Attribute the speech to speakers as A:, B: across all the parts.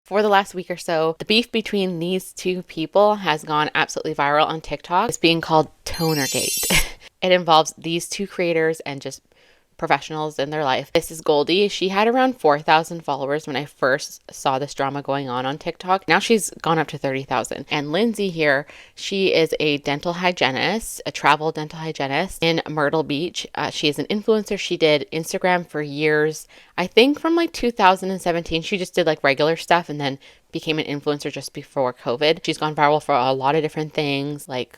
A: For the last week or so, the beef between these two people has gone absolutely viral on TikTok. It's being called Tonergate. It involves these two creators and just professionals in their life. This is Goldie. She had around 4,000 followers when I first saw this drama going on TikTok. Now she's gone up to 30,000. And Lindsay here, she is a dental hygienist, a travel dental hygienist in Myrtle Beach. She is an influencer. She did Instagram for years. I think from like 2017, she just did like regular stuff and then became an influencer just before COVID. She's gone viral for a lot of different things, like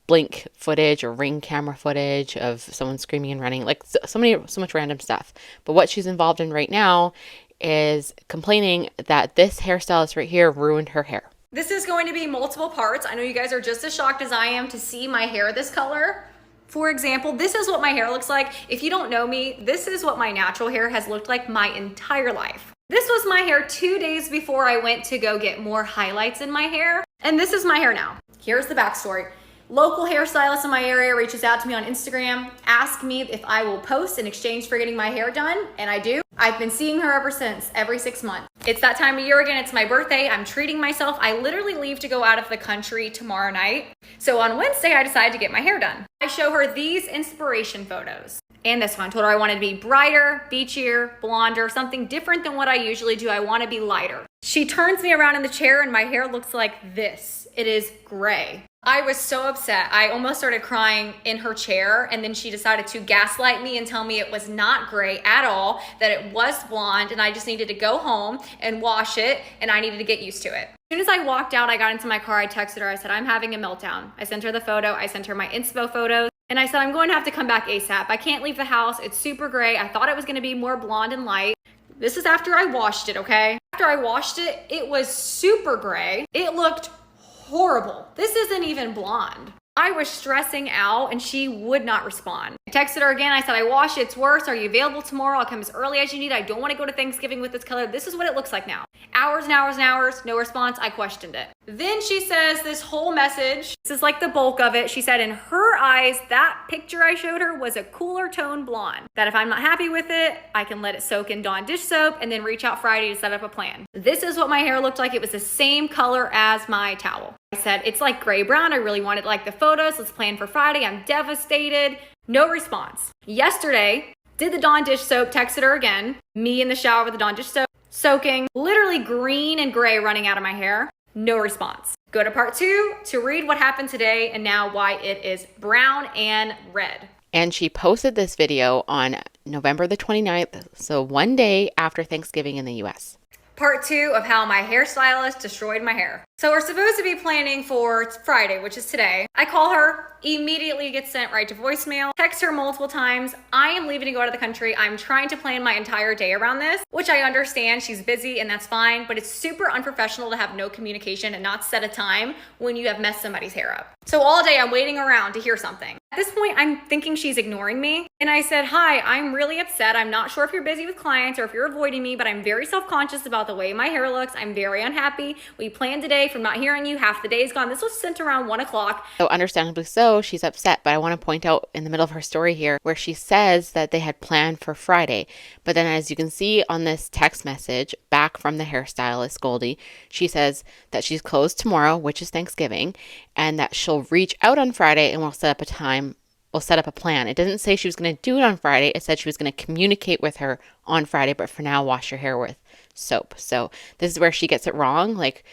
A: blink footage or ring camera footage of someone screaming and running, like so much random stuff. But what she's involved in right now is complaining that this hairstylist right here ruined her hair.
B: This is going to be multiple parts. I know you guys are just as shocked as I am to see my hair this color. For example, this is what my hair looks like. If you don't know me, this is what my natural hair has looked like my entire life. This was my hair 2 days before I went to go get more highlights in my hair. And this is my hair now. Here's the backstory. Local hairstylist in my area reaches out to me on Instagram, asks me if I will post in exchange for getting my hair done, and I do. I've been seeing her ever since, every 6 months. It's that time of year again, it's my birthday, I'm treating myself. I literally leave to go out of the country tomorrow night. So on Wednesday, I decided to get my hair done. I show her these inspiration photos. And this one, I told her I wanted to be brighter, beachier, blonder, something different than what I usually do. I want to be lighter. She turns me around in the chair and my hair looks like this. It is gray. I was so upset. I almost started crying in her chair, and then she decided to gaslight me and tell me it was not gray at all, that it was blonde, and I just needed to go home and wash it, and I needed to get used to it. As soon as I walked out, I got into my car, I texted her, I said, I'm having a meltdown. I sent her the photo, I sent her my inspo photos, and I said, I'm going to have to come back ASAP. I can't leave the house, it's super gray. I thought it was gonna be more blonde and light. This is after I washed it, okay? After I washed it, it was super gray. It looked horrible. This isn't even blonde. I was stressing out and she would not respond. I texted her again. I said, I washed it. It's worse. Are you available tomorrow? I'll come as early as you need. I don't want to go to Thanksgiving with this color. This is what it looks like now. Hours and hours and hours. No response. I questioned it. Then she says this whole message. This is like the bulk of it. She said in her eyes, that picture I showed her was a cooler tone blonde. That if I'm not happy with it, I can let it soak in Dawn dish soap and then reach out Friday to set up a plan. This is what my hair looked like. It was the same color as my towel. I said, it's like gray brown. I really wanted like the photos. Let's plan for Friday. I'm devastated. No response. Yesterday, did the Dawn dish soap, texted her again. Me in the shower with the Dawn dish soap, soaking, literally green and gray running out of my hair. No response. Go to part 2 to read what happened today and now why it is brown and red.
A: And she posted this video on November the 29th, so one day after Thanksgiving in the US.
B: Part 2 of how my hairstylist destroyed my hair. So we're supposed to be planning for Friday, which is today. I call her, immediately gets sent right to voicemail, text her multiple times. I am leaving to go out of the country. I'm trying to plan my entire day around this, which I understand she's busy and that's fine, but it's super unprofessional to have no communication and not set a time when you have messed somebody's hair up. So all day I'm waiting around to hear something. At this point, I'm thinking she's ignoring me. And I said, hi, I'm really upset. I'm not sure if you're busy with clients or if you're avoiding me, but I'm very self-conscious about the way my hair looks. I'm very unhappy. We planned today from not hearing you. Half the day is gone. This was sent around 1 o'clock.
A: So understandably so, she's upset. But I want to point out in the middle of her story here where she says that they had planned for Friday. But then as you can see on this text message back from the hairstylist, Goldie, she says that she's closed tomorrow, which is Thanksgiving, and that she'll reach out on Friday and we'll set up a time. We'll set up a plan. It didn't say she was going to do it on Friday. It said she was going to communicate with her on Friday, but for now, wash your hair with soap. So this is where she gets it wrong. Like,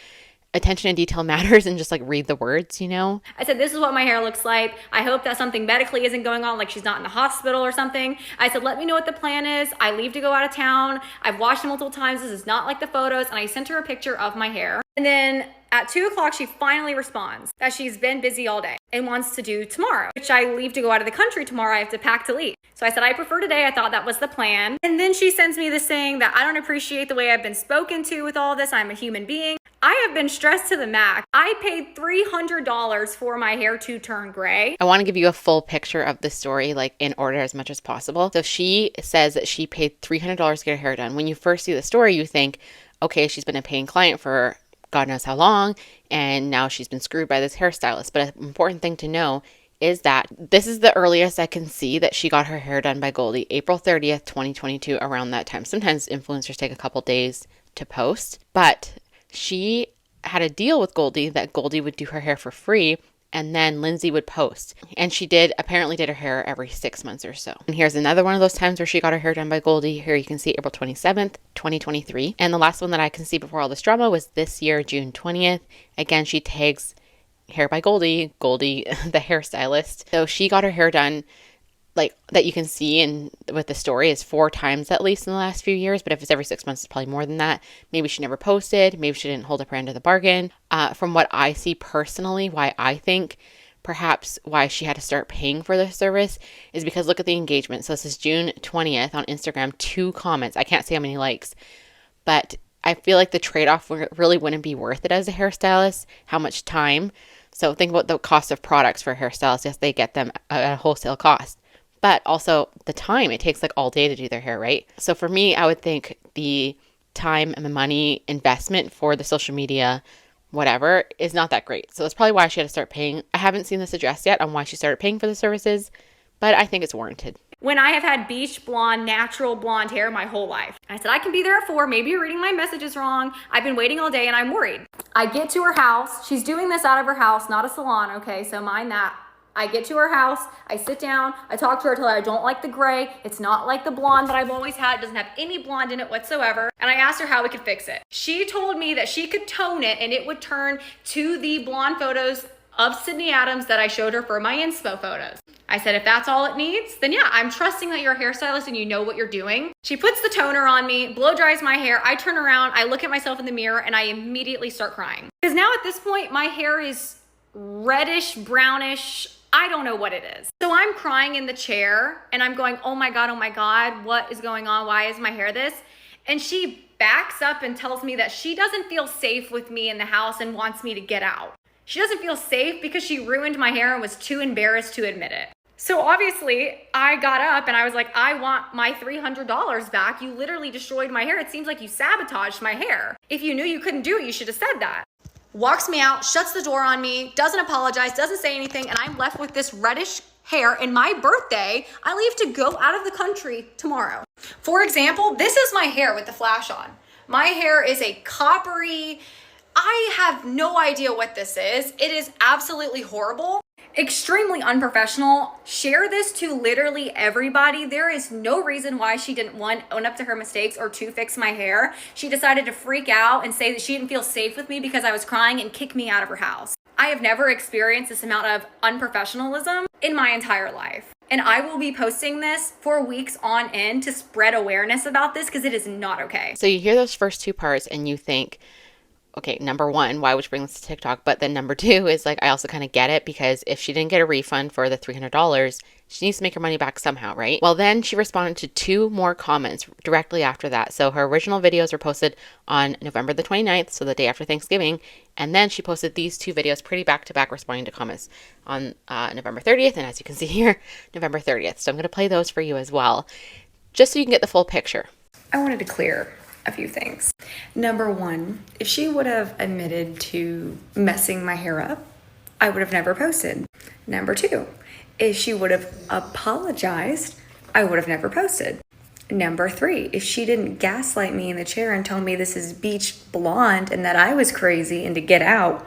A: attention to detail matters and just like read the words, you know?
B: I said, this is what my hair looks like. I hope that something medically isn't going on, like she's not in the hospital or something. I said, let me know what the plan is. I leave to go out of town. I've washed it multiple times. This is not like the photos. And I sent her a picture of my hair. And then at 2 o'clock, she finally responds that she's been busy all day and wants to do tomorrow, which I leave to go out of the country tomorrow. I have to pack to leave. So I said, I prefer today. I thought that was the plan. And then she sends me this saying that I don't appreciate the way I've been spoken to with all this. I'm a human being. I have been stressed to the max. I paid $300 for my hair to turn gray.
A: I want to give you a full picture of the story, like in order as much as possible. So she says that she paid $300 to get her hair done. When you first see the story, you think, okay, she's been a paying client for God knows how long, and now she's been screwed by this hairstylist. But an important thing to know is that this is the earliest I can see that she got her hair done by Goldie, April 30th, 2022, around that time. Sometimes influencers take a couple days to post, but She had a deal with Goldie that Goldie would do her hair for free and then Lindsay would post. And she apparently did her hair every 6 months or so. And here's another one of those times where she got her hair done by Goldie. Here you can see April 27th, 2023. And the last one that I can see before all this drama was this year, June 20th. Again, she tags hair by Goldie, the hairstylist. So she got her hair done, like that you can see in with the story, is 4 times at least in the last few years. But if it's every 6 months, it's probably more than that. Maybe she never posted. Maybe she didn't hold up her end of the bargain. From what I see personally, why I think perhaps why she had to start paying for this service is because look at the engagement. So this is June 20th on Instagram, 2 comments. I can't see how many likes, but I feel like the trade-off really wouldn't be worth it as a hairstylist. How much time? So think about the cost of products for a hairstylist. Yes, they get them at a wholesale cost, but also the time. It takes like all day to do their hair, right? So for me, I would think the time and the money investment for the social media, whatever, is not that great. So that's probably why she had to start paying. I haven't seen this addressed yet on why she started paying for the services, but I think it's warranted.
B: When I have had beach blonde, natural blonde hair my whole life. I said, I can be there at 4. Maybe you're reading my messages wrong. I've been waiting all day and I'm worried. I get to her house. She's doing this out of her house, not a salon, okay? So mind that. I get to her house, I sit down, I talk to her, tell her I don't like the gray. It's not like the blonde that I've always had. It doesn't have any blonde in it whatsoever. And I asked her how we could fix it. She told me that she could tone it and it would turn to the blonde photos of Sydney Adams that I showed her for my inspo photos. I said, if that's all it needs, then yeah, I'm trusting that you're a hairstylist and you know what you're doing. She puts the toner on me, blow dries my hair. I turn around, I look at myself in the mirror and I immediately start crying. Because now at this point, my hair is reddish, brownish, I don't know what it is. So I'm crying in the chair and I'm going, oh my God, what is going on? Why is my hair this? And she backs up and tells me that she doesn't feel safe with me in the house and wants me to get out. She doesn't feel safe because she ruined my hair and was too embarrassed to admit it. So obviously I got up and I was like, I want my $300 back. You literally destroyed my hair. It seems like you sabotaged my hair. If you knew you couldn't do it, you should have said that. Walks me out, shuts the door on me, doesn't apologize, doesn't say anything, and I'm left with this reddish hair. And my birthday, I leave to go out of the country tomorrow. For example, this is my hair with the flash on. My hair is a coppery, I have no idea what this is. It is absolutely horrible. Extremely unprofessional. Share this to literally everybody. There is no reason why she didn't, 1, own up to her mistakes, or 2, fix my hair. She decided to freak out and say that she didn't feel safe with me because I was crying and kick me out of her house. I have never experienced this amount of unprofessionalism in my entire life. And I will be posting this for weeks on end to spread awareness about this because it is not okay.
A: So you hear those first 2 parts and you think, okay, number 1, why would you bring this to TikTok? But then number 2 is like, I also kind of get it, because if she didn't get a refund for the $300, she needs to make her money back somehow, right? Well, then she responded to 2 more comments directly after that. So her original videos were posted on November the 29th, so the day after Thanksgiving. And then she posted these 2 videos pretty back to back, responding to comments on November 30th. And as you can see here, November 30th. So I'm going to play those for you as well, just so you can get the full picture.
C: I wanted to clear a few things. Number 1, if she would have admitted to messing my hair up, I would have never posted. Number 2, if she would have apologized, I would have never posted. Number 3, if she didn't gaslight me in the chair and tell me this is beach blonde and that I was crazy and to get out,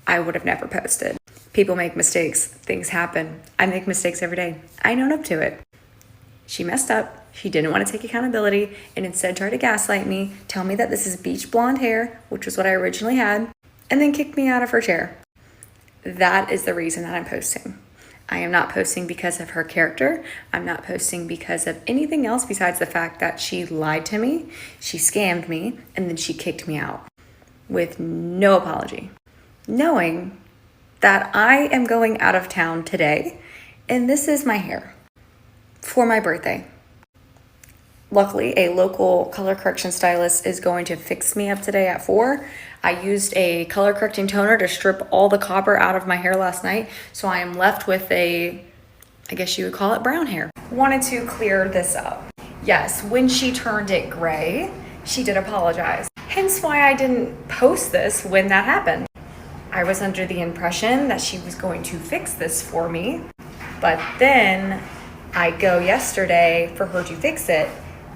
C: I would have never posted. People make mistakes. Things happen. I make mistakes every day. I own up to it. She messed up. She didn't want to take accountability and instead tried to gaslight me, tell me that this is beach blonde hair, which was what I originally had, and then kick me out of her chair. That is the reason that I'm posting. I am not posting because of her character. I'm not posting because of anything else besides the fact that she lied to me, she scammed me, and then she kicked me out with no apology, knowing that I am going out of town today and this is my hair for my birthday. Luckily, a local color correction stylist is going to fix me up today at 4. I used a color correcting toner to strip all the copper out of my hair last night, so I am left with a, I guess you would call it brown hair. Wanted to clear this up. Yes, when she turned it gray, she did apologize. Hence why I didn't post this when that happened. I was under the impression that she was going to fix this for me, but then I go yesterday for her to fix it,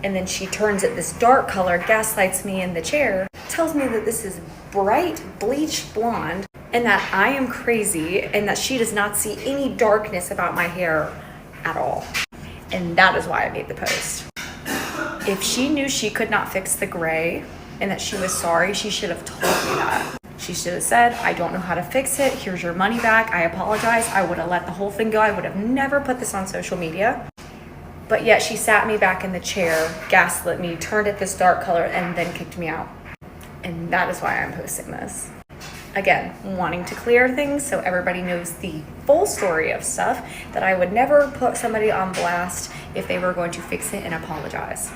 C: and then she turns it this dark color, gaslights me in the chair, tells me that this is bright bleach blonde and that I am crazy and that she does not see any darkness about my hair at all. And that is why I made the post. If she knew she could not fix the gray and that she was sorry, she should have told me that. She should have said, I don't know how to fix it. Here's your money back. I apologize. I would have let the whole thing go. I would have never put this on social media. But yet she sat me back in the chair, gaslit me, turned it this dark color, and then kicked me out. And that is why I'm posting this. Again, wanting to clear things so everybody knows the full story of stuff, that I would never put somebody on blast if they were going to fix it and apologize.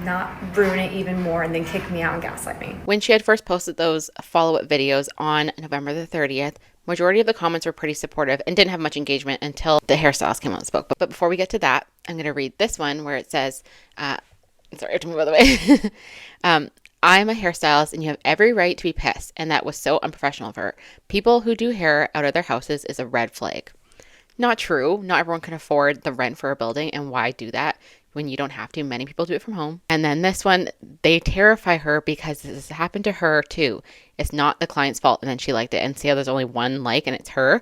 C: Not ruin it even more and then kick me out and gaslight me.
A: When she had first posted those follow-up videos on November the 30th, majority of the comments were pretty supportive and didn't have much engagement until the hairstylist came out and spoke. But before we get to that, I'm going to read this one where it says, sorry, I have to move out of the way. I'm a hairstylist and you have every right to be pissed, and that was so unprofessional of her. People who do hair out of their houses is a red flag. Not true. Not everyone can afford the rent for a building, and why do that when you don't have to? Many people do it from home. And then this one, they terrify her because this happened to her too. It's not the client's fault, and then she liked it. And see how there's only one like and it's her?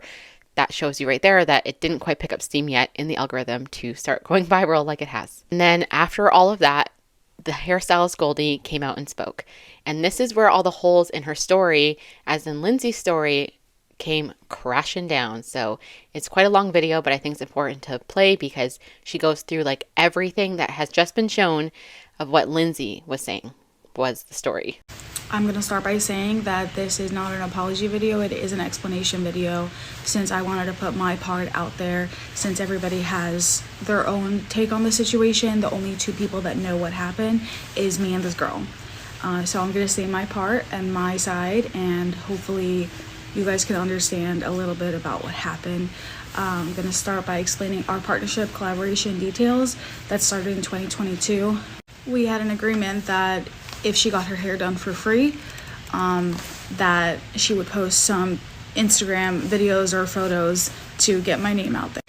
A: That shows you right there that it didn't quite pick up steam yet in the algorithm to start going viral like it has. And then after all of that, the hairstylist Goldie came out and spoke. And this is where all the holes in her story, as in Lindsay's story, came crashing down. So it's quite a long video, but I think it's important to play because she goes through like everything that has just been shown of what Lindsay was saying was the story.
D: I'm going to start by saying that this is not an apology video. It is an explanation video, since I wanted to put my part out there, since everybody has their own take on the situation. The only two people that know what happened is me and this girl. So I'm going to say my part and my side, and hopefully you guys can understand a little bit about what happened. I'm going to start by explaining our partnership collaboration details that started in 2022. We had an agreement that if she got her hair done for free, that she would post some Instagram videos or photos to get my name out there.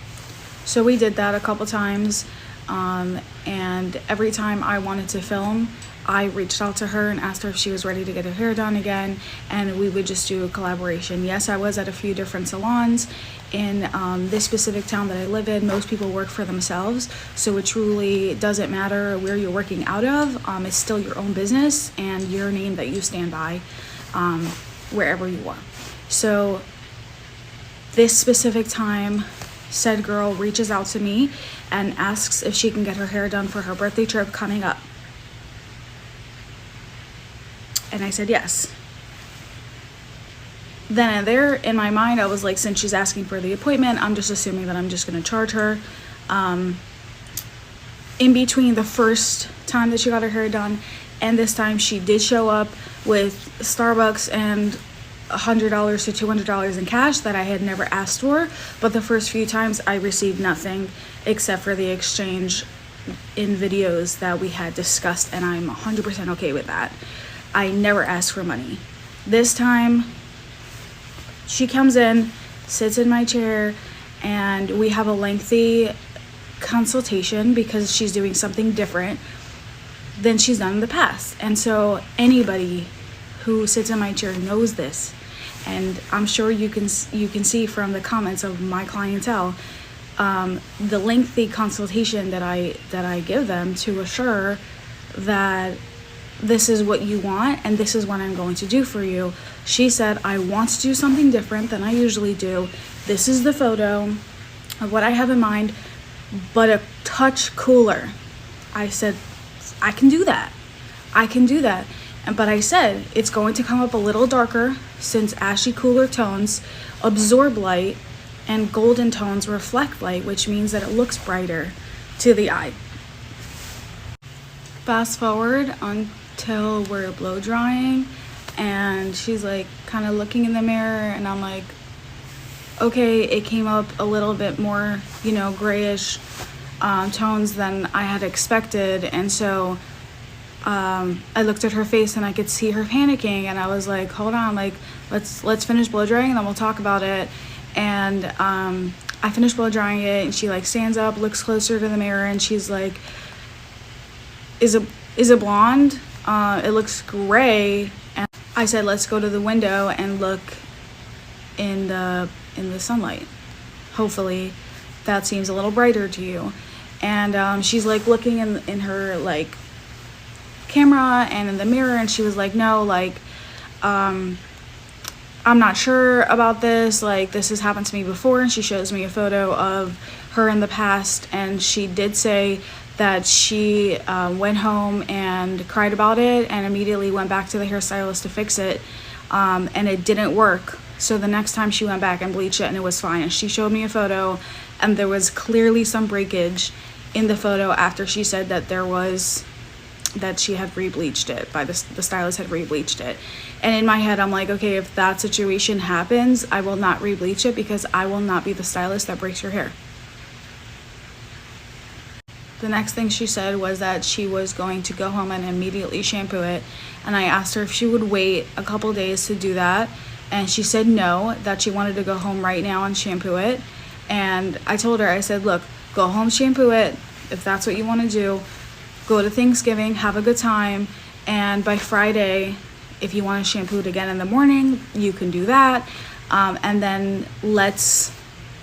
D: So we did that a couple times, and every time I wanted to film, I reached out to her and asked her if she was ready to get her hair done again, and we would just do a collaboration. Yes, I was at a few different salons in this specific town that I live in. Most people work for themselves, so it truly doesn't matter where you're working out of. It's still your own business and your name that you stand by wherever you are. So this specific time, said girl reaches out to me and asks if she can get her hair done for her birthday trip coming up. And I said yes. Then and there, in my mind, I was like, since she's asking for the appointment, I'm just assuming that I'm just going to charge her. In between the first time that she got her hair done and this time, she did show up with Starbucks and $100 to $200 in cash that I had never asked for. But the first few times, I received nothing except for the exchange in videos that we had discussed, and I'm 100% okay with that. I never asked for money. This time, she comes in, sits in my chair, and we have a lengthy consultation because she's doing something different than she's done in the past. And so anybody who sits in my chair knows this. And I'm sure you can see from the comments of my clientele, the lengthy consultation that I give them to assure that this is what you want and this is what I'm going to do for you. She said, I want to do something different than I usually do. This is the photo of what I have in mind, but a touch cooler. I said, I can do that. But I said, it's going to come up a little darker, since ashy cooler tones absorb light and golden tones reflect light, which means that it looks brighter to the eye. Fast forward until we're blow drying, and she's like kind of looking in the mirror, and I'm like, okay, it came up a little bit more, grayish tones than I had expected. And so I looked at her face and I could see her panicking, and I was like, hold on, like let's finish blow drying and then we'll talk about it. And I finished blow drying it, and she like stands up, looks closer to the mirror, and she's like, is it blonde? It looks gray. And I said, let's go to the window and look in the sunlight. Hopefully that seems a little brighter to you. And she's like looking in her like camera and in the mirror, and she was like, no, like I'm not sure about this, like this has happened to me before. And she shows me a photo of her in the past, and she did say that she went home and cried about it and immediately went back to the hairstylist to fix it, and it didn't work. So the next time she went back and bleached it and it was fine. And she showed me a photo, and there was clearly some breakage in the photo after she said that that she had re-bleached it, the stylist had re-bleached it. And in my head, I'm like, okay, if that situation happens, I will not re-bleach it, because I will not be the stylist that breaks your hair. The next thing she said was that she was going to go home and immediately shampoo it. And I asked her if she would wait a couple days to do that. And she said no, that she wanted to go home right now and shampoo it. And I told her, I said, look, go home, shampoo it. If that's what you want to do, go to Thanksgiving, have a good time. And by Friday, if you want to shampoo it again in the morning, you can do that. And then let's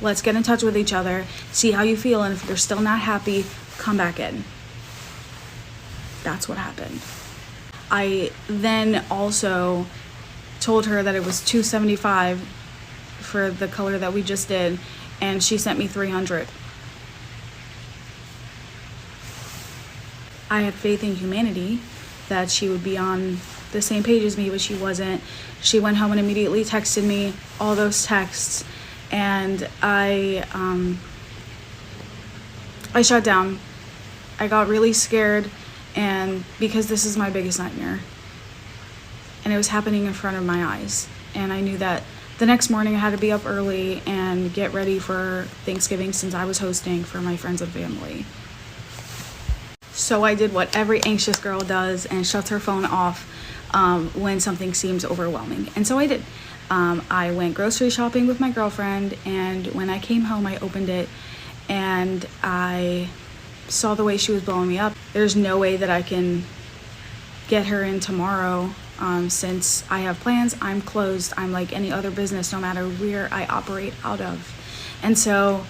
D: get in touch with each other, see how you feel. And if you're still not happy, come back in. That's what happened. I then also told her that it was $275 for the color that we just did, and she sent me $300. I had faith in humanity that she would be on the same page as me, but she wasn't. She went home and immediately texted me all those texts, and I shut down. I got really scared, and because this is my biggest nightmare, and it was happening in front of my eyes, and I knew that the next morning I had to be up early and get ready for Thanksgiving, since I was hosting for my friends and family. So I did what every anxious girl does and shuts her phone off when something seems overwhelming. And so I did. I went grocery shopping with my girlfriend, and when I came home, I opened it and I saw the way she was blowing me up. There's no way that I can get her in tomorrow, since I have plans. I'm closed. I'm like any other business, no matter where I operate out of. And so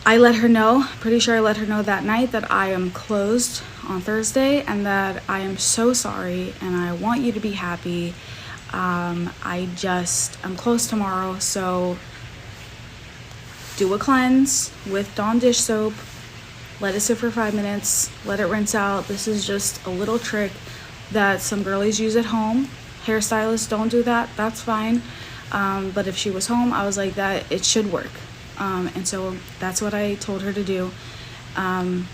D: I let her know, pretty sure I let her know that night, that I am closed on Thursday and that I am so sorry and I want you to be happy. I'm closed tomorrow, so do a cleanse with Dawn dish soap, let it sit for 5 minutes, let it rinse out. This is just a little trick that some girlies use at home. Hairstylists don't do that, that's fine. But if she was home, I was like, that it should work. And so that's what I told her to do. And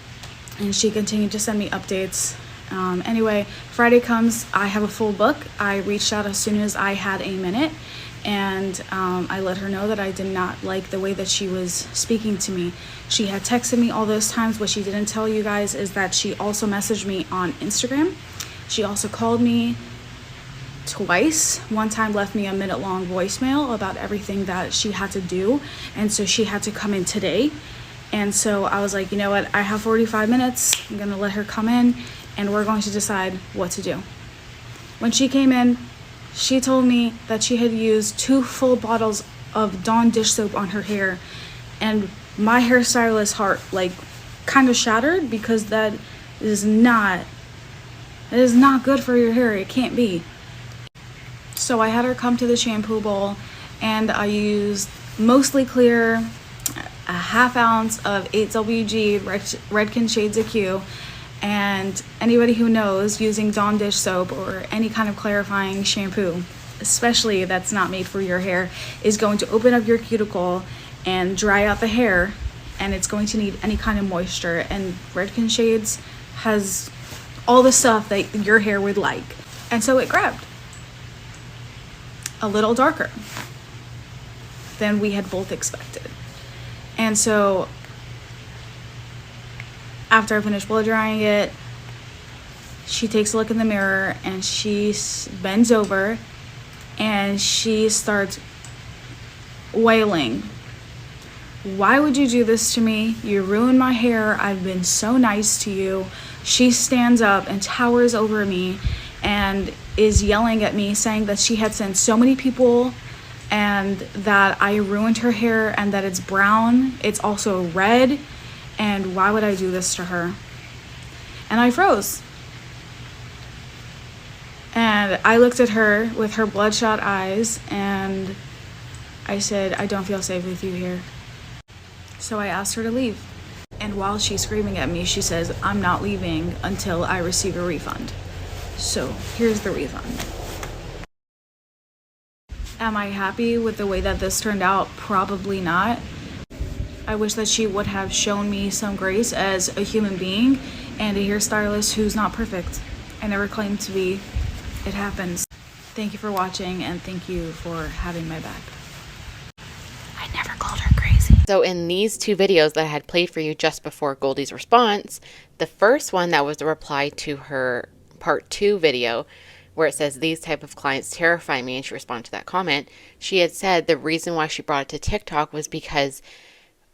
D: she continued to send me updates. Anyway, Friday comes, I have a full book. I reached out as soon as I had a minute, and I let her know that I did not like the way that she was speaking to me. She had texted me all those times. What she didn't tell you guys is that she also messaged me on Instagram. She also called me twice. One time left me a minute-long voicemail about everything that she had to do, and so she had to come in today. And so I was like, you know what, I have 45 minutes. I'm gonna let her come in, and we're going to decide what to do. When she came in, she told me that she had used 2 full bottles of Dawn dish soap on her hair, and my hairstylist heart like kind of shattered, because that is not good for your hair. It can't be. So I had her come to the shampoo bowl, and I used mostly clear, a half ounce of 8WG Redken Shades of Q. And anybody who knows, using Dawn dish soap or any kind of clarifying shampoo, especially that's not made for your hair, is going to open up your cuticle and dry out the hair, and it's going to need any kind of moisture. And Redken Shades has all the stuff that your hair would like. And so it grabbed a little darker than we had both expected. And so after I finished blow drying it, she takes a look in the mirror and she bends over and she starts wailing. Why would you do this to me? You ruined my hair. I've been so nice to you, She stands up and towers over me and is yelling at me, saying that she had sent so many people and that I ruined her hair and that it's brown, it's also red, and why would I do this to her? And I froze. And I looked at her with her bloodshot eyes and I said, I don't feel safe with you here. So I asked her to leave. And while she's screaming at me, she says, I'm not leaving until I receive a refund. So here's the refund. Am I happy with the way that this turned out? Probably not. I wish that she would have shown me some grace as a human being and a hairstylist who's not perfect. I never claimed to be. It happens. Thank you for watching and thank you for having my back. I never called her crazy.
A: So in these two videos that I had played for you just before Goldie's response, the first one that was the reply to her part 2 video where it says these type of clients terrify me and she responded to that comment, she had said the reason why she brought it to TikTok was because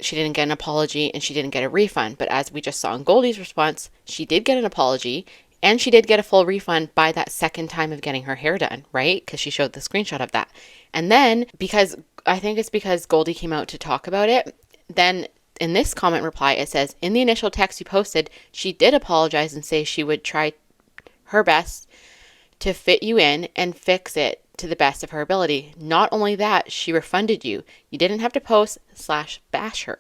A: she didn't get an apology and she didn't get a refund. But as we just saw in Goldie's response, she did get an apology and she did get a full refund by that second time of getting her hair done, right? Because she showed the screenshot of that. And then because I think it's because Goldie came out to talk about it, then in this comment reply, it says, in the initial text you posted, she did apologize and say she would try her best to fit you in and fix it to the best of her ability. Not only that, she refunded you. You didn't have to post/bash her.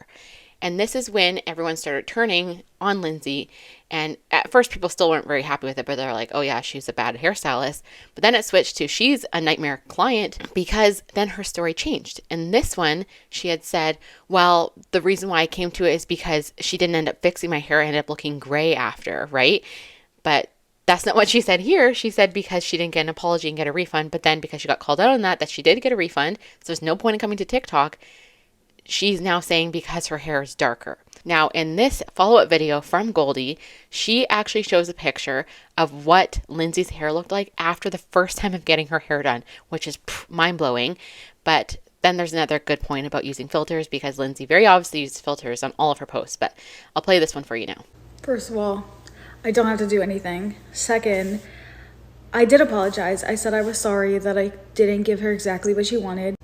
A: And this is when everyone started turning on Lindsay. And at first people still weren't very happy with it, but they're like, oh yeah, she's a bad hairstylist. But then it switched to she's a nightmare client because then her story changed. And this one, she had said, well, the reason why I came to it is because she didn't end up fixing my hair. I ended up looking gray after, right? But that's not what she said here. She said because she didn't get an apology and get a refund, but then because she got called out on that she did get a refund. So there's no point in coming to TikTok. She's now saying because her hair is darker. Now, in this follow-up video from Goldie, she actually shows a picture of what Lindsay's hair looked like after the first time of getting her hair done, which is mind-blowing. But then there's another good point about using filters because Lindsay very obviously uses filters on all of her posts. But I'll play this one for you now.
D: First of all, I don't have to do anything. Second, I did apologize. I said I was sorry that I didn't give her exactly what she wanted.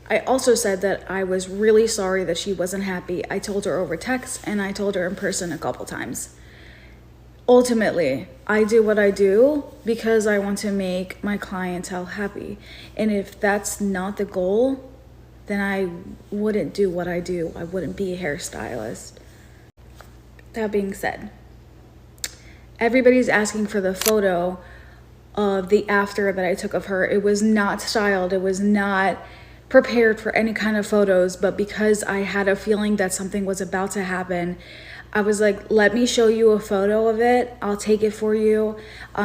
D: I also said that I was really sorry that she wasn't happy. I told her over text and I told her in person a couple times. Ultimately, I do what I do because I want to make my clientele happy. And if that's not the goal, then I wouldn't do what I do. I wouldn't be a hairstylist. That being said, everybody's asking for the photo of the after that I took of her. It was not styled. It was not prepared for any kind of photos, but because I had a feeling that something was about to happen, I was like, let me show you a photo of it. I'll take it for you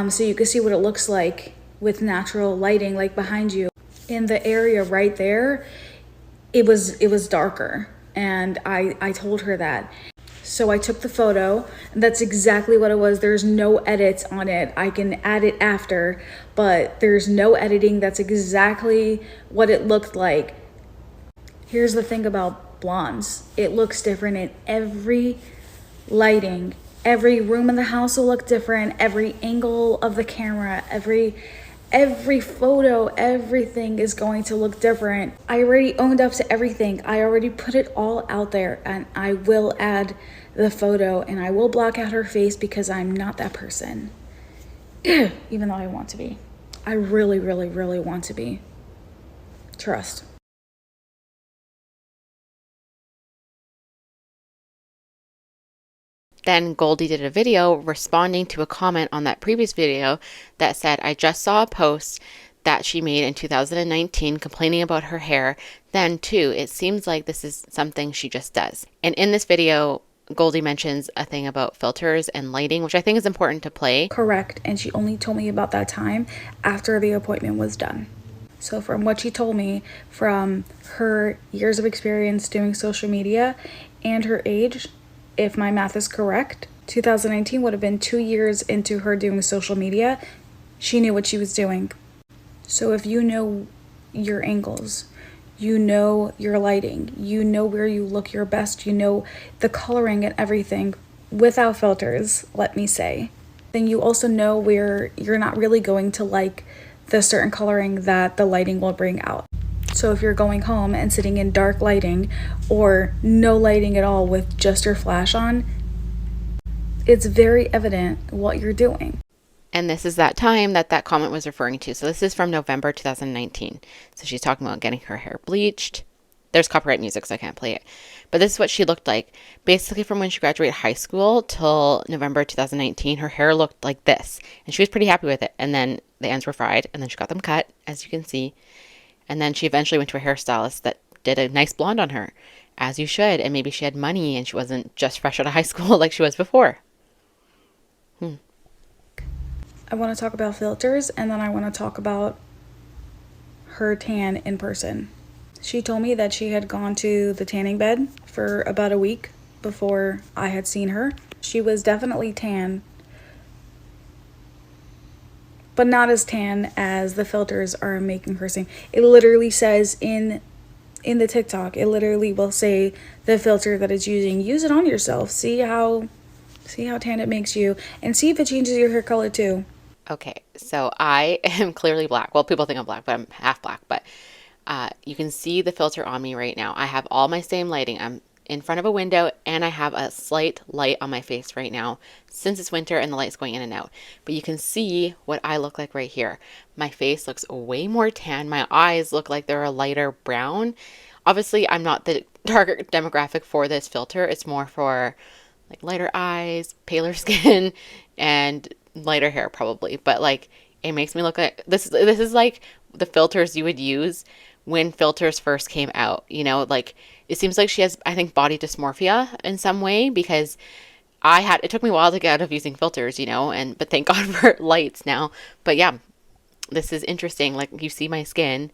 D: so you can see what it looks like with natural lighting, like behind you. In the area right there, it was darker, and I told her that. So I took the photo, and that's exactly what it was. There's no edits on it. I can add it after, but there's no editing. That's exactly what it looked like. Here's the thing about blondes. It looks different in every lighting. Every room in the house will look different. Every angle of the camera, every photo, everything is going to look different. I already owned up to everything. I already put it all out there, and I will add the photo and I will block out her face because I'm not that person. Even though I want to be. I really, really, really want to be. Trust.
A: Then Goldie did a video responding to a comment on that previous video that said, I just saw a post that she made in 2019 complaining about her hair. Then too, it seems like this is something she just does. And in this video, Goldie mentions a thing about filters and lighting, which I think is important to play.
D: Correct. And she only told me about that time after the appointment was done. So from what she told me, from her years of experience doing social media and her age, if my math is correct, 2019 would have been 2 years into her doing social media. She knew what she was doing. So if you know your angles, you know your lighting, you know where you look your best, you know the coloring and everything, without filters, let me say. Then you also know where you're not really going to like the certain coloring that the lighting will bring out. So if you're going home and sitting in dark lighting or no lighting at all with just your flash on, it's very evident what you're doing.
A: And this is that time that that comment was referring to. So this is from November 2019. So she's talking about getting her hair bleached. There's copyright music, so I can't play it. But this is what she looked like. Basically, from when she graduated high school till November 2019, her hair looked like this. And she was pretty happy with it. And then the ends were fried, and then she got them cut, as you can see. And then she eventually went to a hairstylist that did a nice blonde on her, as you should. And maybe she had money and she wasn't just fresh out of high school like she was before.
D: I want to talk about filters, and then I want to talk about her tan in person. She told me that she had gone to the tanning bed for about a week before I had seen her. She was definitely tan, but not as tan as the filters are making her seem. It literally says in the TikTok, it literally will say the filter that it's using. Use it on yourself. See how tan it makes you, and see if it changes your hair color too.
A: Okay, so I am clearly black. Well, people think I'm black, but I'm half black. But you can see the filter on me right now. I have all my same lighting. I'm in front of a window, and I have a slight light on my face right now since it's winter and the light's going in and out. But you can see what I look like right here. My face looks way more tan. My eyes look like they're a lighter brown. Obviously, I'm not the target demographic for this filter. It's more for like lighter eyes, paler skin, and lighter hair probably. But like, it makes me look like this is like the filters you would use when filters first came out. You know, like it seems like she has, I think, body dysmorphia in some way, because it took me a while to get out of using filters, you know, but thank God for lights now. But yeah, this is interesting. Like, you see my skin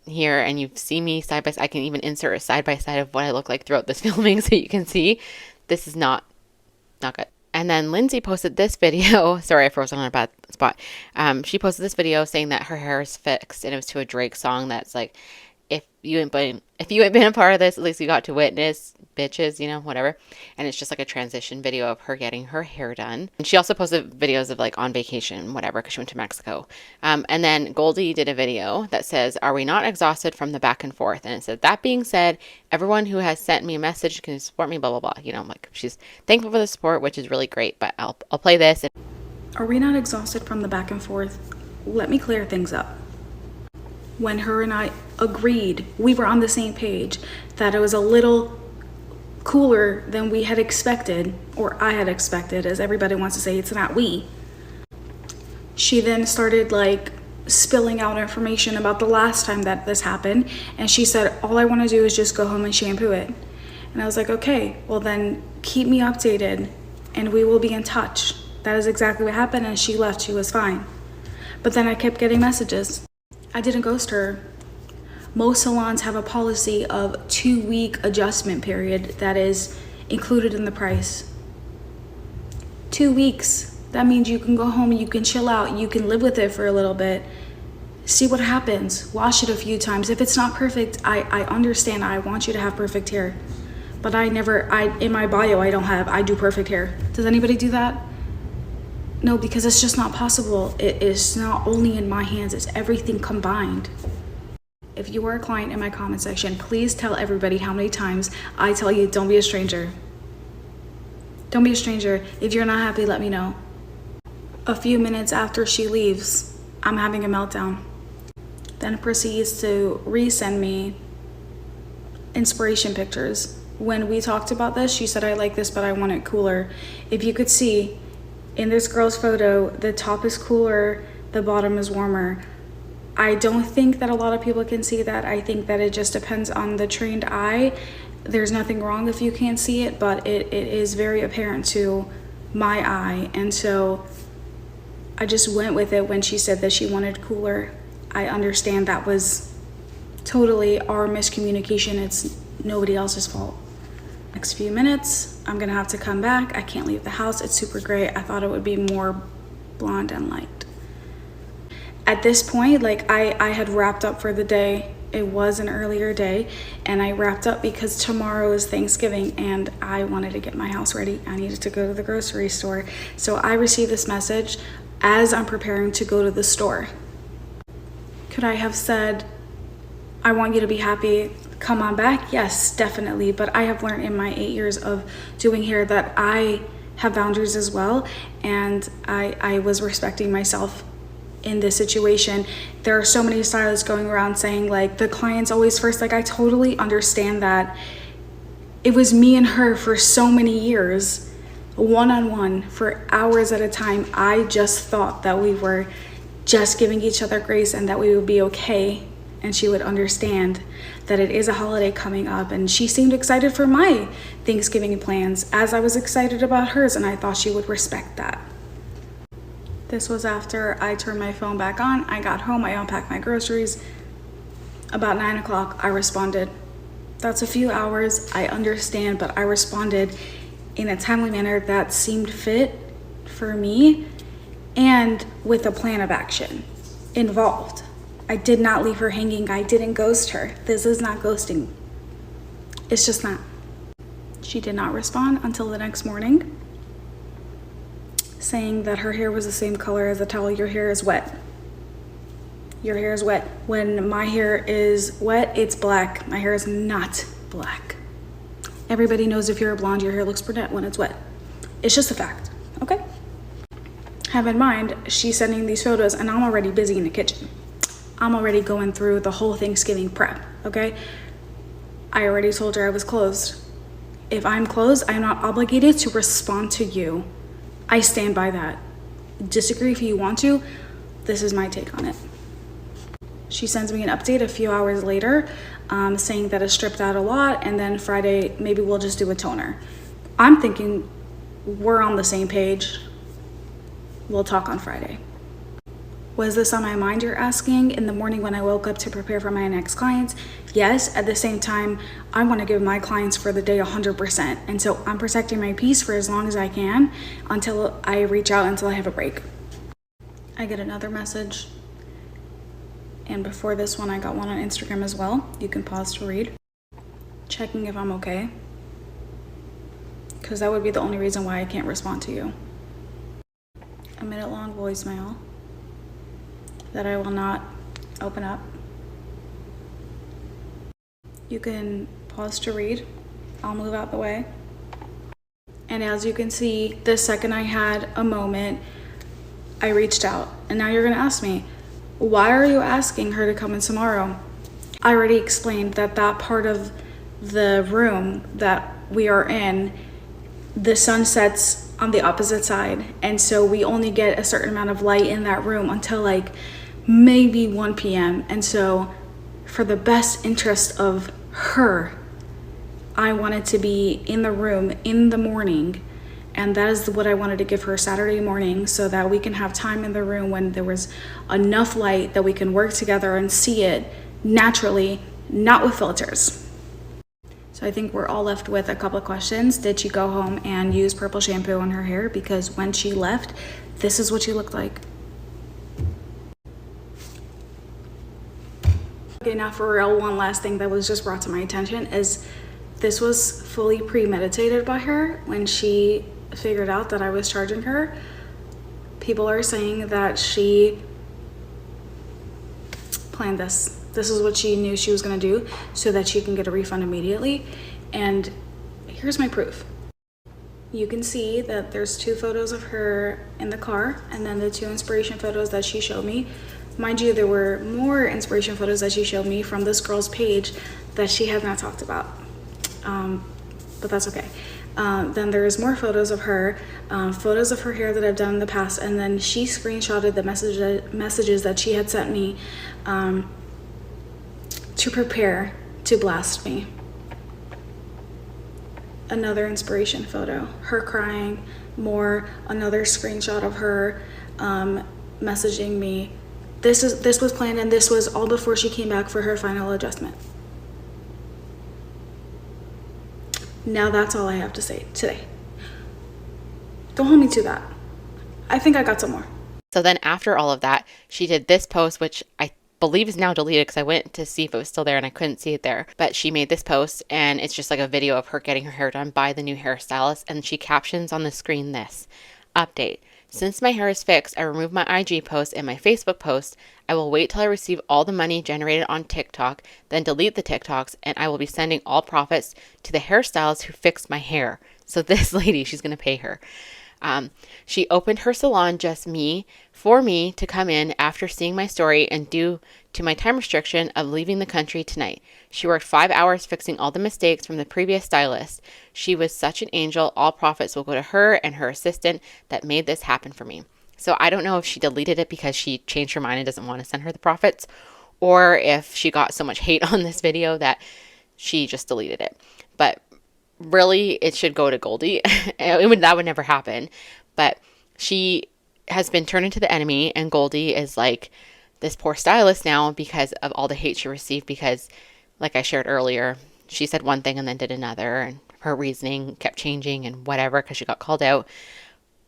A: here, and you see me side by side. I can even insert a side by side of what I look like throughout this filming, so you can see this is not good. And then Lindsay posted this video. Sorry, I froze on a bad spot. She posted this video saying that her hair is fixed, and it was to a Drake song that's like, if you ain't been a part of this, at least you got to witness, bitches, you know, whatever. And it's just like a transition video of her getting her hair done. And she also posted videos of like on vacation, whatever, because she went to Mexico. And then Goldie did a video that says, "Are we not exhausted from the back and forth?" And it said, "That being said, everyone who has sent me a message can support me, blah, blah, blah." You know, like, she's thankful for the support, which is really great. But I'll play this.
D: Are we not exhausted from the back and forth? Let me clear things up. When her and I agreed, we were on the same page, that it was a little cooler than we had expected, or I had expected, as everybody wants to say, it's not we. She then started like spilling out information about the last time that this happened, and she said, all I want to do is just go home and shampoo it. And I was like, okay, well then keep me updated and we will be in touch. That is exactly what happened, and she left. She was fine. But then I kept getting messages. I didn't ghost her. Most salons have a policy of 2-week adjustment period that is included in the price. 2 weeks. That means you can go home and you can chill out. You can live with it for a little bit. See what happens. Wash it a few times. If it's not perfect, I understand. I want you to have perfect hair. But in my bio, I do perfect hair. Does anybody do that? No, because it's just not possible. It is not only in my hands, it's everything combined. If you are a client in my comment section, please tell everybody how many times I tell you, don't be a stranger. Don't be a stranger. If you're not happy, let me know. A few minutes after she leaves, I'm having a meltdown. Then proceeds to resend me inspiration pictures. When we talked about this, she said, I like this, but I want it cooler. If you could see, in this girl's photo, the top is cooler, the bottom is warmer. I don't think that a lot of people can see that. I think that it just depends on the trained eye. There's nothing wrong if you can't see it, but it is very apparent to my eye. And so I just went with it when she said that she wanted cooler. I understand that was totally our miscommunication. It's nobody else's fault. Next few minutes, I'm gonna have to come back. I can't leave the house. It's super gray. I thought it would be more blonde and light. At this point, like I had wrapped up for the day. It was an earlier day, and I wrapped up because tomorrow is Thanksgiving and I wanted to get my house ready. I needed to go to the grocery store. So I received this message as I'm preparing to go to the store. Could I have said, I want you to be happy, come on back? Yes, definitely. But I have learned in my 8 years of doing hair that I have boundaries as well, and I was respecting myself in this situation. There are so many stylists going around saying like the client's always first. Like, I totally understand that. It was me and her for so many years, one-on-one for hours at a time. I just thought that we were just giving each other grace and that we would be okay, and she would understand that it is a holiday coming up. And she seemed excited for my Thanksgiving plans as I was excited about hers, and I thought she would respect that. This was after I turned my phone back on. I got home, I unpacked my groceries. About 9 o'clock, I responded. That's a few hours, I understand, but I responded in a timely manner that seemed fit for me and with a plan of action involved. I did not leave her hanging. I didn't ghost her. This is not ghosting. It's just not. She did not respond until the next morning, saying that her hair was the same color as the towel. Your hair is wet. Your hair is wet. When my hair is wet, it's black. My hair is not black. Everybody knows if you're a blonde, your hair looks brunette when it's wet. It's just a fact, okay? Have in mind, she's sending these photos and I'm already busy in the kitchen. I'm already going through the whole Thanksgiving prep, okay? I already told her I was closed. If I'm closed, I'm not obligated to respond to you. I stand by that. Disagree if you want to. This is my take on it. She sends me an update a few hours later, saying that it stripped out a lot, and then Friday, maybe we'll just do a toner. I'm thinking we're on the same page. We'll talk on Friday. Was this on my mind, you're asking? In the morning when I woke up to prepare for my next clients? Yes. At the same time, I want to give my clients for the day 100%. And so I'm protecting my peace for as long as I can until I reach out, until I have a break. I get another message. And before this one, I got one on Instagram as well. You can pause to read. Checking if I'm okay. Because that would be the only reason why I can't respond to you. A minute-long voicemail that I will not open up. You can pause to read. I'll move out the way. And as you can see, the second I had a moment, I reached out. And now you're gonna ask me, why are you asking her to come in tomorrow? I already explained that that part of the room that we are in, the sun sets on the opposite side. And so we only get a certain amount of light in that room until like maybe 1 p.m. And so for the best interest of her, I wanted to be in the room in the morning. And that is what I wanted to give her Saturday morning, so that we can have time in the room when there was enough light that we can work together and see it naturally, not with filters. So I think we're all left with a couple of questions. Did she go home and use purple shampoo on her hair? Because when she left, this is what she looked like. Okay, now for real, one last thing that was just brought to my attention is this was fully premeditated by her when she figured out that I was charging her. People are saying that she planned this. This is what she knew she was going to do so that she can get a refund immediately. And here's my proof. You can see that there's 2 photos of her in the car, and then the 2 inspiration photos that she showed me. Mind you, there were more inspiration photos that she showed me from this girl's page that she has not talked about. But that's okay. Then there's more photos of her hair that I've done in the past, and then she screenshotted the messages that she had sent me to prepare to blast me. Another inspiration photo, her crying, another screenshot of her messaging me. This was planned, and this was all before she came back for her final adjustment. Now that's all I have to say today. Don't hold me to that. I think I got some more.
A: So then after all of that, she did this post, which I believe is now deleted because I went to see if it was still there and I couldn't see it there. But she made this post and it's just like a video of her getting her hair done by the new hairstylist. And she captions on the screen this: update. Since my hair is fixed, I removed my IG post and my Facebook post. I will wait till I receive all the money generated on TikTok, then delete the TikToks, and I will be sending all profits to the hairstylist who fixed my hair. So this lady, she's going to pay her. She opened her salon for me to come in after seeing my story and due to my time restriction of leaving the country tonight. She worked 5 hours fixing all the mistakes from the previous stylist. She was such an angel. All profits will go to her and her assistant that made this happen for me. So I don't know if she deleted it because she changed her mind and doesn't want to send her the profits, or if she got so much hate on this video that she just deleted it. But really, it should go to Goldie. That would never happen. But she has been turned into the enemy, and Goldie is like this poor stylist now because of all the hate she received, because like I shared earlier, she said one thing and then did another, and her reasoning kept changing and whatever because she got called out.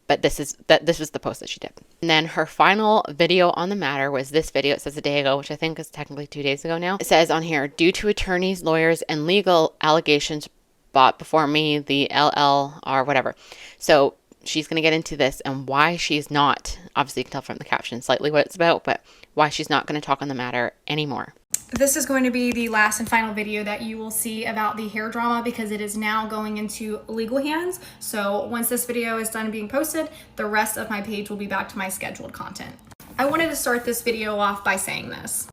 A: But this was the post that she did. And then her final video on the matter was this video. It says a day ago, which I think is technically 2 days ago now. It says on here, due to attorneys, lawyers, and legal allegations brought before me, the LL or whatever. So she's going to get into this and why she's not, obviously you can tell from the caption slightly what it's about, but why she's not going to talk on the matter anymore.
E: This is going to be the last and final video that you will see about the hair drama because it is now going into legal hands. So once this video is done being posted, the rest of my page will be back to my scheduled content. I wanted to start this video off by saying this.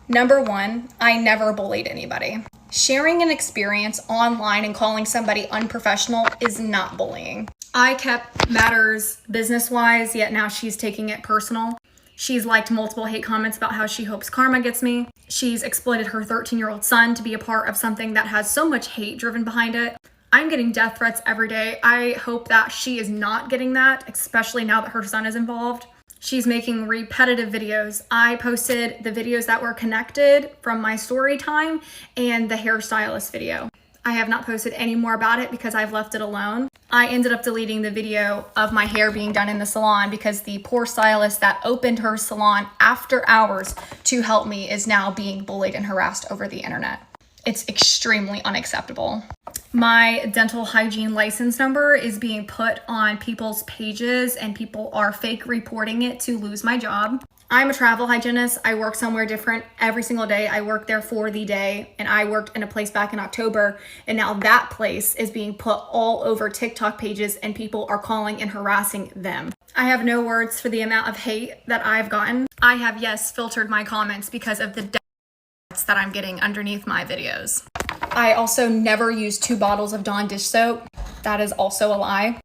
E: Number one, I never bullied anybody. Sharing an experience online and calling somebody unprofessional is not bullying. I kept matters business-wise, yet now she's taking it personal. She's liked multiple hate comments about how she hopes karma gets me. She's exploited her 13-year-old son to be a part of something that has so much hate driven behind it. I'm getting death threats every day. I hope that she is not getting that, especially now that her son is involved. She's making repetitive videos. I posted the videos that were connected from my story time and the hairstylist video. I have not posted any more about it because I've left it alone. I ended up deleting the video of my hair being done in the salon because the poor stylist that opened her salon after hours to help me is now being bullied and harassed over the internet. It's extremely unacceptable. My dental hygiene license number is being put on people's pages and people are fake reporting it to lose my job. I'm a travel hygienist. I work somewhere different every single day. I work there for the day, and I worked in a place back in October, and now that place is being put all over TikTok pages and people are calling and harassing them. I have no words for the amount of hate that I've gotten. I have, yes, filtered my comments because of the deaths that I'm getting underneath my videos. I also never used 2 bottles of Dawn dish soap. That is also a lie.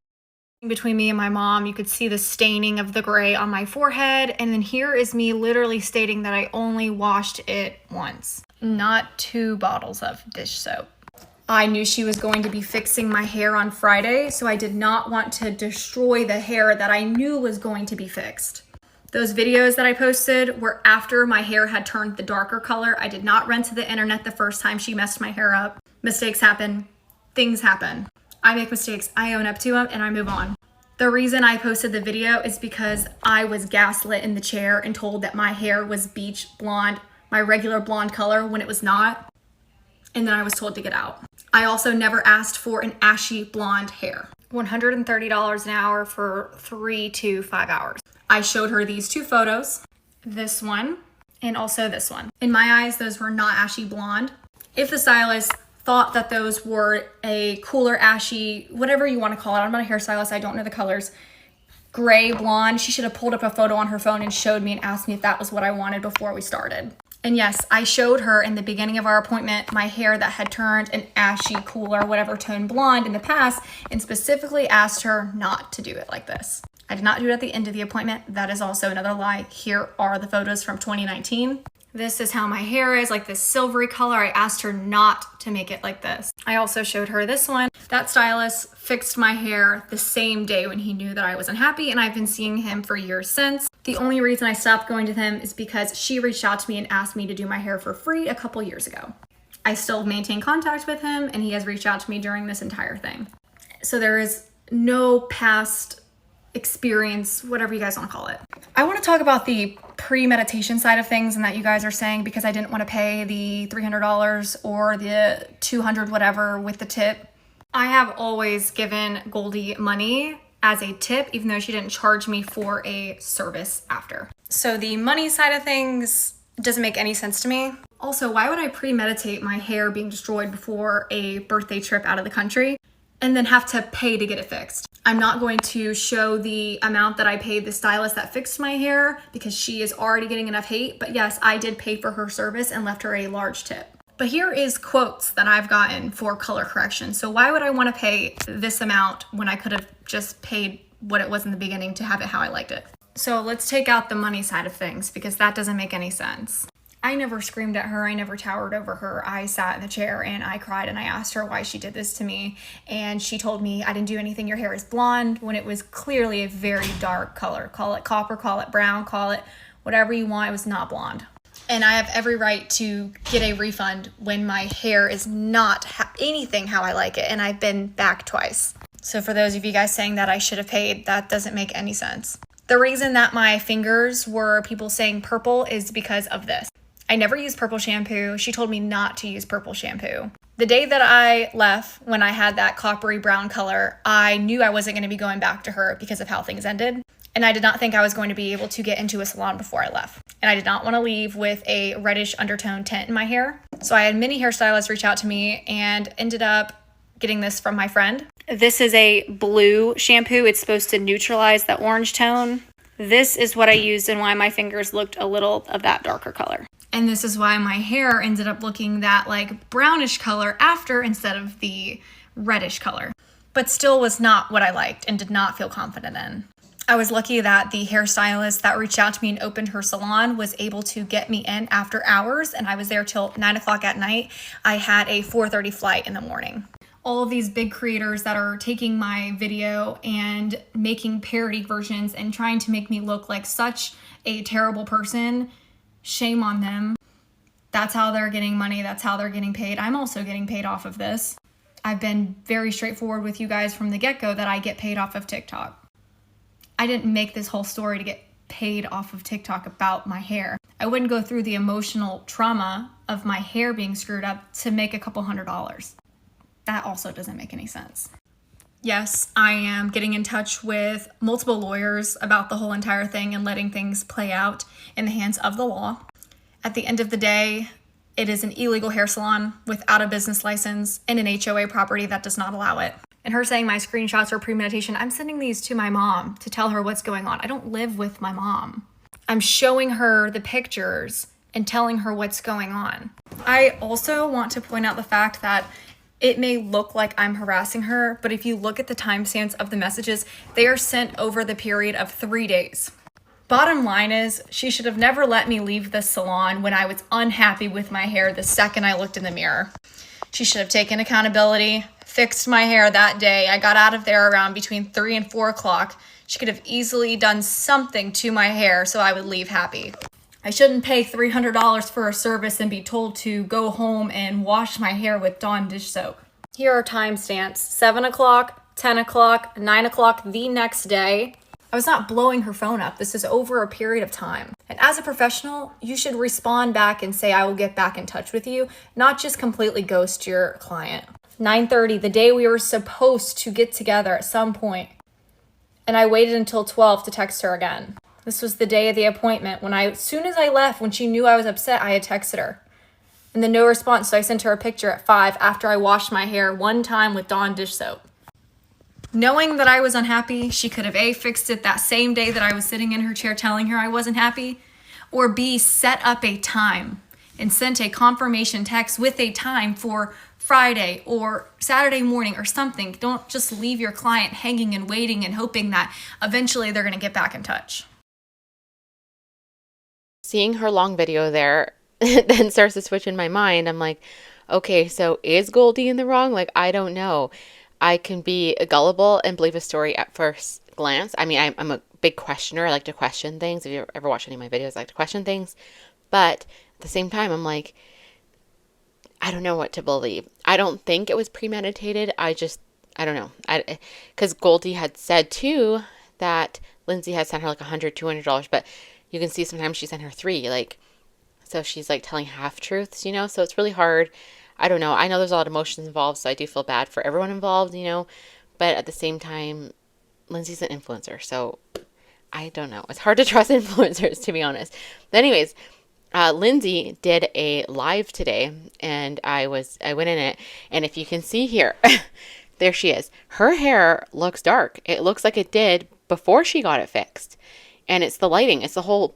E: Between me and my mom, you could see the staining of the gray on my forehead, and then here is me literally stating that I only washed it once, not 2 bottles of dish soap. I knew she was going to be fixing my hair on Friday, so I did not want to destroy the hair that I knew was going to be fixed. Those videos that I posted were after my hair had turned the darker color. I did not run to the internet the first time she messed my hair up. Mistakes happen. Things happen. I make mistakes, I own up to them, and I move on. The reason I posted the video is because I was gaslit in the chair and told that my hair was beach blonde, my regular blonde color, when it was not, and then I was told to get out. I also never asked for an ashy blonde hair. $130 an hour for 3 to 5 hours. I showed her these 2 photos, this one, and also this one. In my eyes, those were not ashy blonde. If the stylist thought that those were a cooler ashy, whatever you want to call it, I'm not a hairstylist, I don't know the colors, gray, blonde, she should have pulled up a photo on her phone and showed me and asked me if that was what I wanted before we started. And yes, I showed her in the beginning of our appointment my hair that had turned an ashy, cooler, whatever tone blonde in the past, and specifically asked her not to do it like this. I did not do it at the end of the appointment. That is also another lie. Here are the photos from 2019. This is how my hair is, like this silvery color. I asked her not to make it like this. I also showed her this one. That stylist fixed my hair the same day when he knew that I was unhappy, and I've been seeing him for years since. The only reason I stopped going to him is because she reached out to me and asked me to do my hair for free a couple years ago. I still maintain contact with him, and he has reached out to me during this entire thing. So there is no past experience, whatever you guys want to call it. I want to talk about the premeditation side of things and that you guys are saying because I didn't want to pay the $300 or the $200 whatever with the tip. I have always given Goldie money as a tip, even though she didn't charge me for a service after. So the money side of things doesn't make any sense to me. Also, why would I premeditate my hair being destroyed before a birthday trip out of the country and then have to pay to get it fixed? I'm not going to show the amount that I paid the stylist that fixed my hair because she is already getting enough hate. But yes, I did pay for her service and left her a large tip. But here is quotes that I've gotten for color correction. So why would I want to pay this amount when I could have just paid what it was in the beginning to have it how I liked it? So let's take out the money side of things because that doesn't make any sense. I never screamed at her. I never towered over her. I sat in the chair and I cried and I asked her why she did this to me. And she told me, I didn't do anything. Your hair is blonde, when it was clearly a very dark color. Call it copper, call it brown, call it whatever you want. It was not blonde. And I have every right to get a refund when my hair is not anything how I like it. And I've been back twice. So for those of you guys saying that I should have paid, that doesn't make any sense. The reason that my fingers were people saying purple is because of this. I never used purple shampoo. She told me not to use purple shampoo. The day that I left, when I had that coppery brown color, I knew I wasn't going to be going back to her because of how things ended. And I did not think I was going to be able to get into a salon before I left. And I did not want to leave with a reddish undertone tint in my hair. So I had many hairstylists reach out to me and ended up getting this from my friend. This is a blue shampoo. It's supposed to neutralize the orange tone. This is what I used and why my fingers looked a little of that darker color. And this is why my hair ended up looking that like brownish color after instead of the reddish color. But still was not what I liked and did not feel confident in. I was lucky that the hairstylist that reached out to me and opened her salon was able to get me in after hours, and I was there till 9 o'clock at night. I had a 4:30 flight in the morning. All of these big creators that are taking my video and making parody versions and trying to make me look like such a terrible person, shame on them. That's how they're getting money. That's how they're getting paid. I'm also getting paid off of this. I've been very straightforward with you guys from the get-go that I get paid off of TikTok. I didn't make this whole story to get paid off of TikTok about my hair. I wouldn't go through the emotional trauma of my hair being screwed up to make a couple $100. That also doesn't make any sense. Yes, I am getting in touch with multiple lawyers about the whole entire thing and letting things play out in the hands of the law. At the end of the day, it is an illegal hair salon without a business license in an HOA property that does not allow it. And her saying my screenshots are premeditation, I'm sending these to my mom to tell her what's going on. I don't live with my mom. I'm showing her the pictures and telling her what's going on. I also want to point out the fact that it may look like I'm harassing her, but if you look at the timestamps of the messages, they are sent over the period of 3 days. Bottom line is, she should have never let me leave the salon when I was unhappy with my hair the second I looked in the mirror. She should have taken accountability, fixed my hair that day. I got out of there around between 3 and 4 o'clock. She could have easily done something to my hair so I would leave happy. I shouldn't pay $300 for a service and be told to go home and wash my hair with Dawn dish soap. Here are timestamps: 7 o'clock, 10 o'clock, 9 o'clock the next day. I was not blowing her phone up. This is over a period of time. And as a professional, you should respond back and say, I will get back in touch with you, not just completely ghost your client. 9:30, the day we were supposed to get together at some point. And I waited until 12 to text her again. This was the day of the appointment. As soon as I left, when she knew I was upset, I had texted her. And then no response, so I sent her a picture at 5 after I washed my hair one time with Dawn dish soap. Knowing that I was unhappy, she could have A, fixed it that same day that I was sitting in her chair telling her I wasn't happy, or B, set up a time and sent a confirmation text with a time for Friday or Saturday morning or something. Don't just leave your client hanging and waiting and hoping that eventually they're going to get back in touch.
A: Seeing her long video there then starts to switch in my mind. I'm like, okay, so is Goldie in the wrong? Like, I don't know. I can be gullible and believe a story at first glance. I mean, I'm a big questioner. I like to question things. If you ever watch any of my videos, I like to question things. But at the same time, I'm like, I don't know what to believe. I don't think it was premeditated. I don't know. Because Goldie had said too that Lindsay had sent her like $100, $200, but you can see sometimes she sent her 3, like, so she's like telling half truths, you know, so it's really hard. I don't know. I know there's a lot of emotions involved, so I do feel bad for everyone involved, you know, but at the same time, Lindsay's an influencer, so I don't know. It's hard to trust influencers, to be honest. But anyways, Lindsay did a live today, and I went in it, and if you can see here, there she is. Her hair looks dark. It looks like it did before she got it fixed, and it's the lighting. It's the whole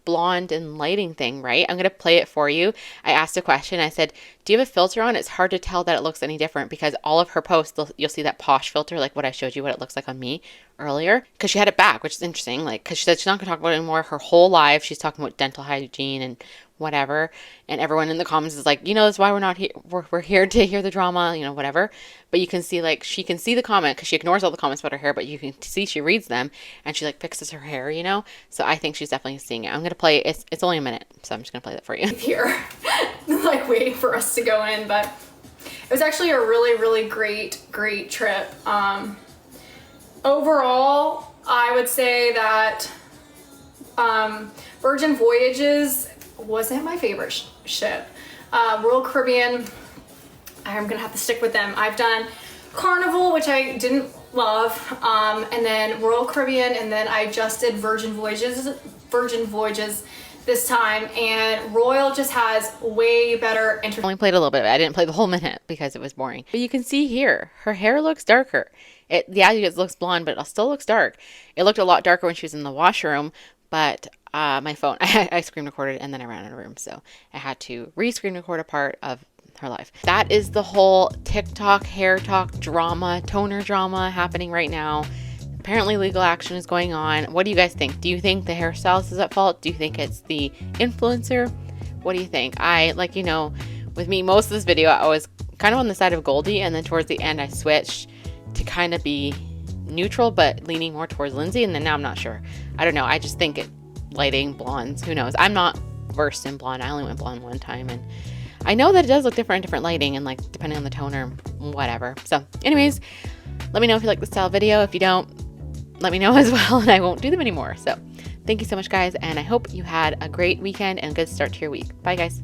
A: blonde and lighting thing, right? I'm going to play it for you. I asked a question. I said, do you have a filter on? It's hard to tell that it looks any different because all of her posts, you'll see that posh filter, like what I showed you, what it looks like on me earlier, because she had it back, which is interesting. Like, because she said she's not going to talk about it anymore. Her whole life, she's talking about dental hygiene and whatever. And everyone in the comments is like, you know, that's why we're not here. We're here to hear the drama, you know, whatever. But you can see, like, she can see the comment because she ignores all the comments about her hair, but you can see she reads them and she like fixes her hair, you know? So I think she's definitely seeing it. I'm going to play it. It's only a minute, so I'm just going to play that for you.
E: Here, like waiting for us to go in, but it was actually a really great trip. Overall, I would say that Virgin Voyages wasn't my favorite ship. Royal Caribbean, I'm gonna have to stick with them. I've done Carnival, which I didn't love, and then Royal Caribbean, and then I just did Virgin Voyages this time, and Royal just has way better
A: I only played a little bit of it. I didn't play the whole minute because it was boring. But you can see here, her hair looks darker. Yeah, it looks blonde, but it still looks dark. It looked a lot darker when she was in the washroom, but my phone, I screen recorded and then I ran out of room, so I had to re-screen record a part of her life. That is the whole TikTok hair talk drama, toner drama happening right now. Apparently legal action is going on. What do you guys think? Do you think the hairstylist is at fault? Do you think it's the influencer? What do you think? Like, you know, with me, most of this video, I was kind of on the side of Goldie, and then towards the end, I switched to kind of be neutral, but leaning more towards Lindsay, and then now I'm not sure. I don't know. I just think lighting, blondes, who knows? I'm not versed in blonde. I only went blonde one time, and I know that it does look different in different lighting and like depending on the toner, whatever. So anyways, let me know if you like this style video. If you don't, let me know as well, and I won't do them anymore. So thank you so much, guys, and I hope you had a great weekend and a good start to your week. Bye, guys.